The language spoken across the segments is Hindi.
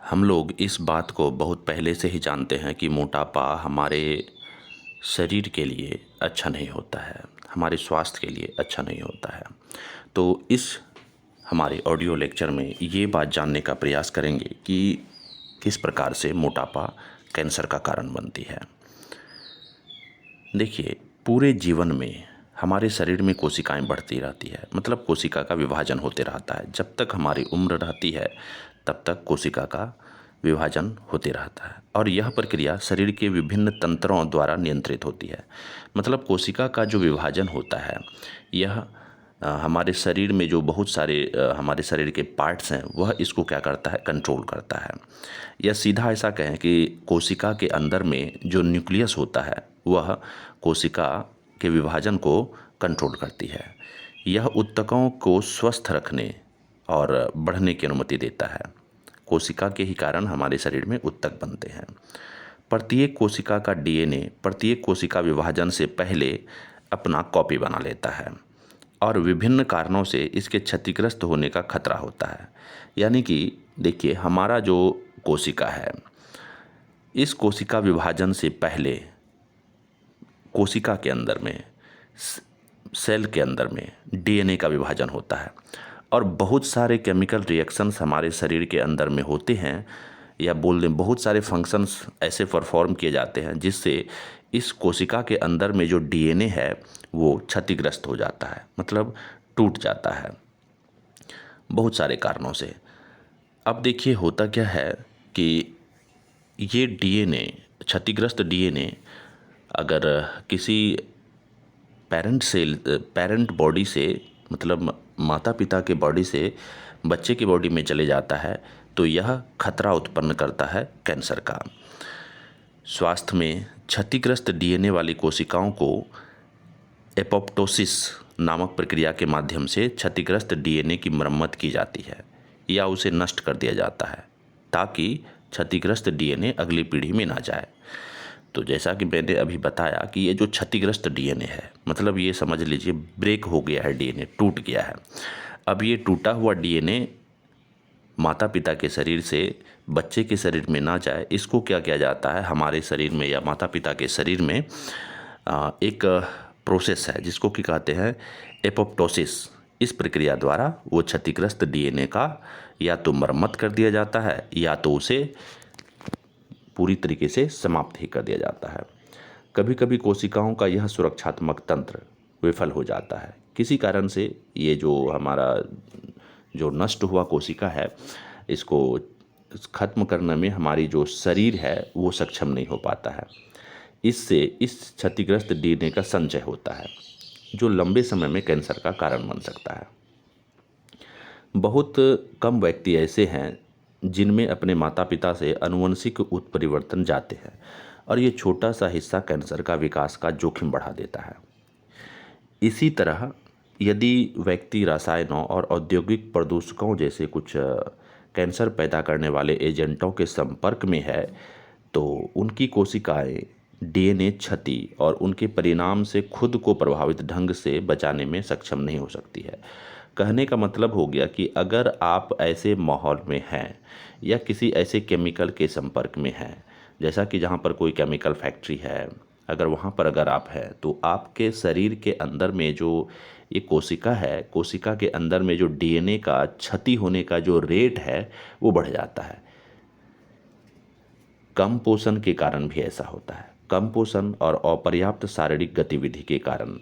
हम लोग इस बात को बहुत पहले से ही जानते हैं कि मोटापा हमारे शरीर के लिए अच्छा नहीं होता है, हमारे स्वास्थ्य के लिए अच्छा नहीं होता है। तो इस हमारे ऑडियो लेक्चर में ये बात जानने का प्रयास करेंगे कि किस प्रकार से मोटापा कैंसर का कारण बनती है। देखिए, पूरे जीवन में हमारे शरीर में कोशिकाएं बढ़ती रहती है, मतलब कोशिका का विभाजन होते रहता है। जब तक हमारी उम्र रहती है तब तक कोशिका का विभाजन होते रहता है और यह प्रक्रिया शरीर के विभिन्न तंत्रों द्वारा नियंत्रित होती है। मतलब कोशिका का जो विभाजन होता है यह हमारे शरीर में जो बहुत सारे हमारे शरीर के पार्ट्स हैं वह इसको क्या करता है, कंट्रोल करता है। या सीधा ऐसा कहें कि कोशिका के अंदर में जो न्यूक्लियस होता है वह कोशिका के विभाजन को कंट्रोल करती है। यह ऊतकों को स्वस्थ रखने और बढ़ने की अनुमति देता है। कोशिका के ही कारण हमारे शरीर में ऊतक बनते हैं। प्रत्येक कोशिका का डीएनए प्रत्येक कोशिका विभाजन से पहले अपना कॉपी बना लेता है और विभिन्न कारणों से इसके क्षतिग्रस्त होने का खतरा होता है। यानी कि देखिए, हमारा जो कोशिका है, इस कोशिका विभाजन से पहले कोशिका के अंदर में, सेल के अंदर में डीएनए का विभाजन होता है और बहुत सारे केमिकल रिएक्शंस हमारे शरीर के अंदर में होते हैं, या बोल दें बहुत सारे फंक्शंस ऐसे परफॉर्म किए जाते हैं जिससे इस कोशिका के अंदर में जो डीएनए है वो क्षतिग्रस्त हो जाता है, मतलब टूट जाता है बहुत सारे कारणों से। अब देखिए, होता क्या है कि ये डीएनए, क्षतिग्रस्त डीएनए अगर किसी पेरेंट बॉडी से, मतलब माता पिता के बॉडी से बच्चे की बॉडी में चले जाता है तो यह खतरा उत्पन्न करता है कैंसर का। स्वास्थ्य में क्षतिग्रस्त डीएनए वाली कोशिकाओं को एपोप्टोसिस नामक प्रक्रिया के माध्यम से क्षतिग्रस्त डीएनए की मरम्मत की जाती है या उसे नष्ट कर दिया जाता है ताकि क्षतिग्रस्त डीएनए अगली पीढ़ी में ना जाए। तो जैसा कि मैंने अभी बताया कि ये जो क्षतिग्रस्त डीएनए है, मतलब ये समझ लीजिए ब्रेक हो गया है, डीएनए टूट गया है। अब ये टूटा हुआ डीएनए माता पिता के शरीर से बच्चे के शरीर में ना जाए, इसको क्या किया जाता है, हमारे शरीर में या माता पिता के शरीर में एक प्रोसेस है जिसको कि कहते हैं एपोप्टोसिस। इस प्रक्रिया द्वारा वो क्षतिग्रस्त डीएनए का या तो मरम्मत कर दिया जाता है या तो उसे पूरी तरीके से समाप्त ही कर दिया जाता है। कभी कभी कोशिकाओं का यह सुरक्षात्मक तंत्र विफल हो जाता है किसी कारण से। ये जो हमारा जो नष्ट हुआ कोशिका है, इसको खत्म करने में हमारी जो शरीर है वो सक्षम नहीं हो पाता है। इससे इस क्षतिग्रस्त डीएनए का संचय होता है जो लंबे समय में कैंसर का कारण बन सकता है। बहुत कम व्यक्ति ऐसे हैं जिनमें अपने माता पिता से आनुवंशिक उत्परिवर्तन जाते हैं और ये छोटा सा हिस्सा कैंसर का विकास का जोखिम बढ़ा देता है। इसी तरह यदि व्यक्ति रसायनों और औद्योगिक प्रदूषकों जैसे कुछ कैंसर पैदा करने वाले एजेंटों के संपर्क में है तो उनकी कोशिकाएं डीएनए क्षति और उनके परिणाम से खुद को प्रभावित ढंग से बचाने में सक्षम नहीं हो सकती है। कहने का मतलब हो गया कि अगर आप ऐसे माहौल में हैं या किसी ऐसे केमिकल के संपर्क में हैं, जैसा कि जहाँ पर कोई केमिकल फैक्ट्री है, अगर वहाँ पर अगर आप हैं तो आपके शरीर के अंदर में जो ये कोशिका है, कोशिका के अंदर में जो डीएनए का क्षति होने का जो रेट है वो बढ़ जाता है। कम पोषण के कारण भी ऐसा होता है। कम पोषण और अपर्याप्त शारीरिक गतिविधि के कारण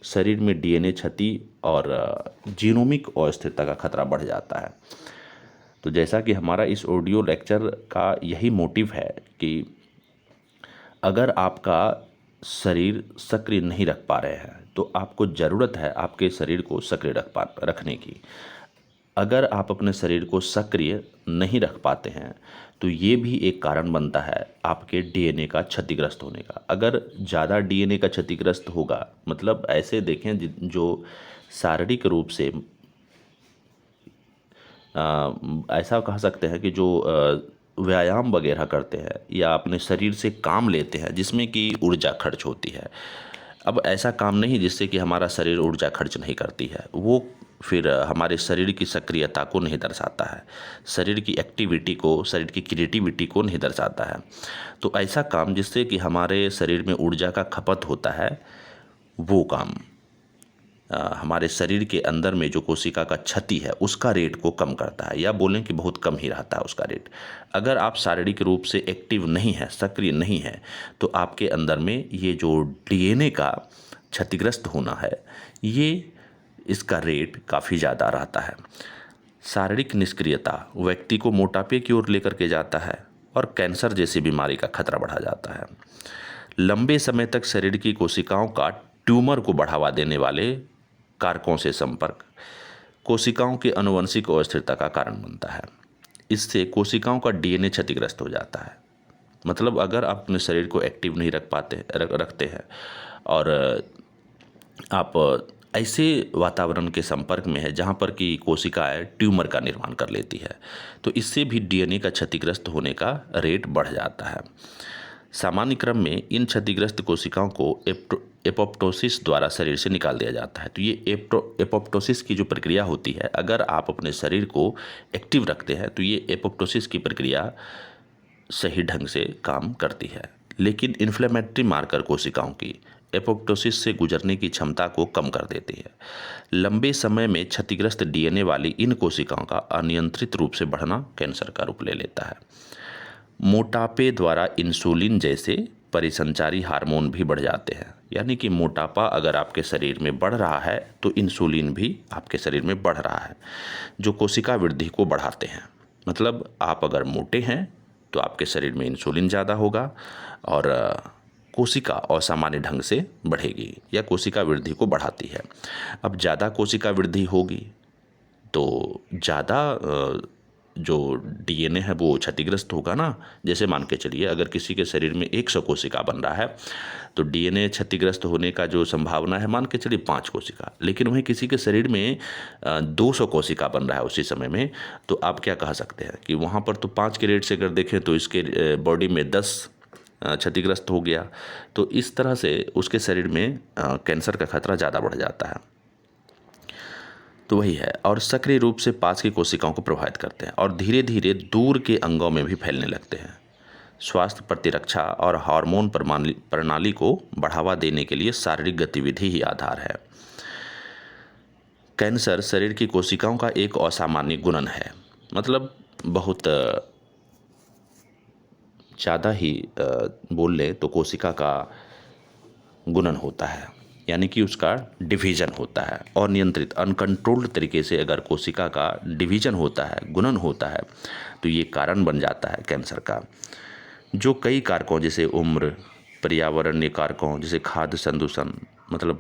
शरीर में डीएनए क्षति और जीनोमिक अस्थिरता का खतरा बढ़ जाता है। तो जैसा कि हमारा इस ऑडियो लेक्चर का यही मोटिव है कि अगर आपका शरीर सक्रिय नहीं रख पा रहे हैं तो आपको ज़रूरत है आपके शरीर को सक्रिय रखने की। अगर आप अपने शरीर को सक्रिय नहीं रख पाते हैं तो ये भी एक कारण बनता है आपके डीएनए का क्षतिग्रस्त होने का। अगर ज़्यादा डीएनए का क्षतिग्रस्त होगा, मतलब ऐसे देखें जो शारीरिक रूप से ऐसा कह सकते हैं कि जो व्यायाम वगैरह करते हैं या अपने शरीर से काम लेते हैं जिसमें कि ऊर्जा खर्च होती है। अब ऐसा काम नहीं जिससे कि हमारा शरीर ऊर्जा खर्च नहीं करती है, वो फिर हमारे शरीर की सक्रियता को नहीं दर्शाता है, शरीर की एक्टिविटी को, शरीर की क्रिएटिविटी को नहीं दर्शाता है। तो ऐसा काम जिससे कि हमारे शरीर में ऊर्जा का खपत होता है, वो काम हमारे शरीर के अंदर में जो कोशिका का क्षति है उसका रेट को कम करता है, या बोलें कि बहुत कम ही रहता है उसका रेट। अगर आप शारीरिक रूप से एक्टिव नहीं है, सक्रिय नहीं है, तो आपके अंदर में ये जो डीएनए का क्षतिग्रस्त होना है, ये इसका रेट काफ़ी ज़्यादा रहता है। शारीरिक निष्क्रियता व्यक्ति को मोटापे की ओर लेकर के जाता है और कैंसर जैसी बीमारी का खतरा बढ़ा जाता है। लंबे समय तक शरीर की कोशिकाओं का ट्यूमर को बढ़ावा देने वाले कारकों से संपर्क कोशिकाओं के आनुवंशिक अस्थिरता का कारण बनता है। इससे कोशिकाओं का डीएनए क्षतिग्रस्त हो जाता है। मतलब अगर आप अपने शरीर को एक्टिव नहीं रखते हैं और आप ऐसे वातावरण के संपर्क में है जहाँ पर कि कोशिकाएं ट्यूमर का निर्माण कर लेती है, तो इससे भी डीएनए का क्षतिग्रस्त होने का रेट बढ़ जाता है। सामान्य क्रम में इन क्षतिग्रस्त कोशिकाओं को एपोप्टोसिस द्वारा शरीर से निकाल दिया जाता है। तो ये एपोप्टोसिस की जो प्रक्रिया होती है, अगर आप अपने शरीर को एक्टिव रखते हैं तो ये एपोप्टोसिस की प्रक्रिया सही ढंग से काम करती है। लेकिन इन्फ्लेमेटरी मार्कर कोशिकाओं की एपोप्टोसिस से गुजरने की क्षमता को कम कर देती है। लंबे समय में क्षतिग्रस्त डीएनए वाली इन कोशिकाओं का अनियंत्रित रूप से बढ़ना कैंसर का रूप ले लेता है। मोटापे द्वारा इंसुलिन जैसे परिसंचारी हार्मोन भी बढ़ जाते हैं। यानी कि मोटापा अगर आपके शरीर में बढ़ रहा है तो इंसुलिन भी आपके शरीर में बढ़ रहा है, जो कोशिका वृद्धि को बढ़ाते हैं। मतलब आप अगर मोटे हैं तो आपके शरीर में इंसुलिन ज़्यादा होगा और कोशिका असामान्य ढंग से बढ़ेगी या कोशिका वृद्धि को बढ़ाती है। अब ज़्यादा कोशिका वृद्धि होगी तो ज़्यादा जो डीएनए है वो क्षतिग्रस्त होगा ना। जैसे मान के चलिए अगर किसी के शरीर में 100 कोशिका बन रहा है तो डीएनए क्षतिग्रस्त होने का जो संभावना है मान के चलिए 5 कोशिका, लेकिन वहीं किसी के शरीर में 200 कोशिका बन रहा है उसी समय में, तो आप क्या कह सकते हैं कि वहाँ पर तो 5 के रेट से अगर देखें तो इसके बॉडी में 10 क्षतिग्रस्त हो गया। तो इस तरह से उसके शरीर में कैंसर का खतरा ज़्यादा बढ़ जाता है। तो वही है, और सक्रिय रूप से पास की कोशिकाओं को प्रभावित करते हैं और धीरे धीरे दूर के अंगों में भी फैलने लगते हैं। स्वास्थ्य प्रतिरक्षा और हार्मोन प्रणाली को बढ़ावा देने के लिए शारीरिक गतिविधि ही आधार है। कैंसर शरीर की कोशिकाओं का एक असामान्य गुणन है। मतलब बहुत ज़्यादा ही बोल लें तो कोशिका का गुणन होता है, यानी कि उसका डिवीज़न होता है और नियंत्रित अनकंट्रोल्ड तरीके से अगर कोशिका का डिवीज़न होता है, गुणन होता है, तो ये कारण बन जाता है कैंसर का, जो कई कारकों जैसे उम्र, पर्यावरणीय कारकों जैसे खाद्य संदूषण, मतलब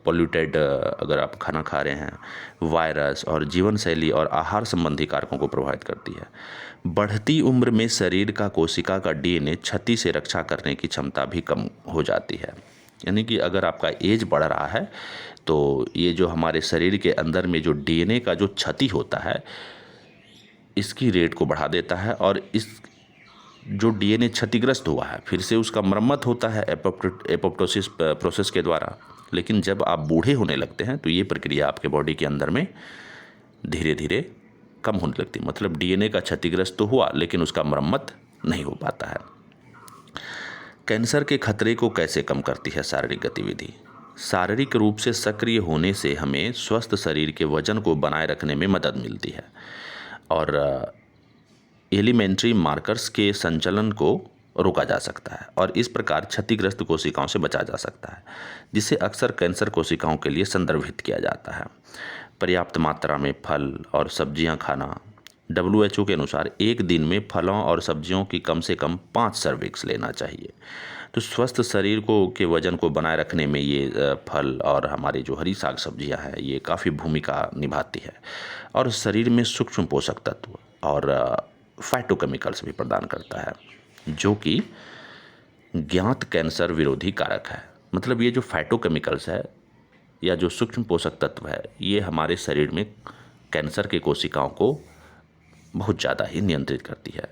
पोल्यूटेड अगर आप खाना खा रहे हैं, वायरस और जीवन शैली और आहार संबंधी कारकों को प्रभावित करती है। बढ़ती उम्र में शरीर का कोशिका का डीएनए क्षति से रक्षा करने की क्षमता भी कम हो जाती है। यानी कि अगर आपका एज बढ़ रहा है तो ये जो हमारे शरीर के अंदर में जो डीएनए का जो क्षति होता है इसकी रेट को बढ़ा देता है, और इस जो डीएनए क्षतिग्रस्त हुआ है फिर से उसका मरम्मत होता है एपोप्टोसिस प्रोसेस के द्वारा। लेकिन जब आप बूढ़े होने लगते हैं तो ये प्रक्रिया आपके बॉडी के अंदर में धीरे धीरे कम होने लगती है। मतलब डीएनए का क्षतिग्रस्त तो हुआ लेकिन उसका मरम्मत नहीं हो पाता है। कैंसर के खतरे को कैसे कम करती है शारीरिक गतिविधि? शारीरिक रूप से सक्रिय होने से हमें स्वस्थ शरीर के वजन को बनाए रखने में मदद मिलती है और एलिमेंट्री मार्कर्स के संचलन को रोका जा सकता है और इस प्रकार क्षतिग्रस्त कोशिकाओं से बचा जा सकता है, जिसे अक्सर कैंसर कोशिकाओं के लिए संदर्भित किया जाता है। पर्याप्त मात्रा में फल और सब्जियां खाना। WHO के अनुसार एक दिन में फलों और सब्जियों की कम से कम 5 सर्विंग्स लेना चाहिए। तो स्वस्थ शरीर को के वजन को बनाए रखने में ये फल और हमारी जो हरी साग सब्जियां हैं ये काफ़ी भूमिका निभाती है और शरीर में सूक्ष्म पोषक तत्व और फाइटोकेमिकल्स भी प्रदान करता है, जो कि ज्ञात कैंसर विरोधी कारक है। मतलब ये जो फाइटोकेमिकल्स है या जो सूक्ष्म पोषक तत्व है ये हमारे शरीर में कैंसर के कोशिकाओं को बहुत ज़्यादा ही नियंत्रित करती है।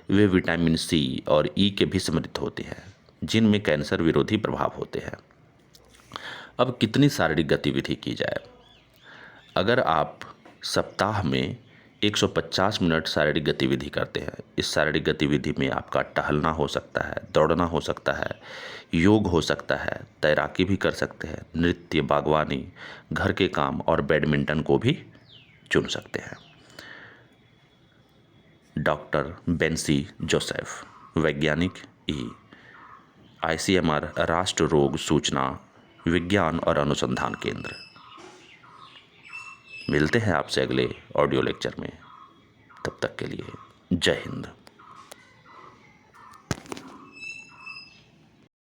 वे विटामिन सी और ई के भी समृद्ध होते हैं, जिनमें कैंसर विरोधी प्रभाव होते हैं। अब कितनी शारीरिक गतिविधि की जाए? अगर आप सप्ताह में 150 मिनट शारीरिक गतिविधि करते हैं, इस शारीरिक गतिविधि में आपका टहलना हो सकता है, दौड़ना हो सकता है, योग हो सकता है, तैराकी भी कर सकते हैं, नृत्य, बागवानी, घर के काम और बैडमिंटन को भी चुन सकते हैं। डॉक्टर बेंसी जोसेफ, वैज्ञानिक ई, ICMR राष्ट्र रोग सूचना विज्ञान और अनुसंधान केंद्र। मिलते हैं आपसे अगले ऑडियो लेक्चर में, तब तक के लिए जय हिंद।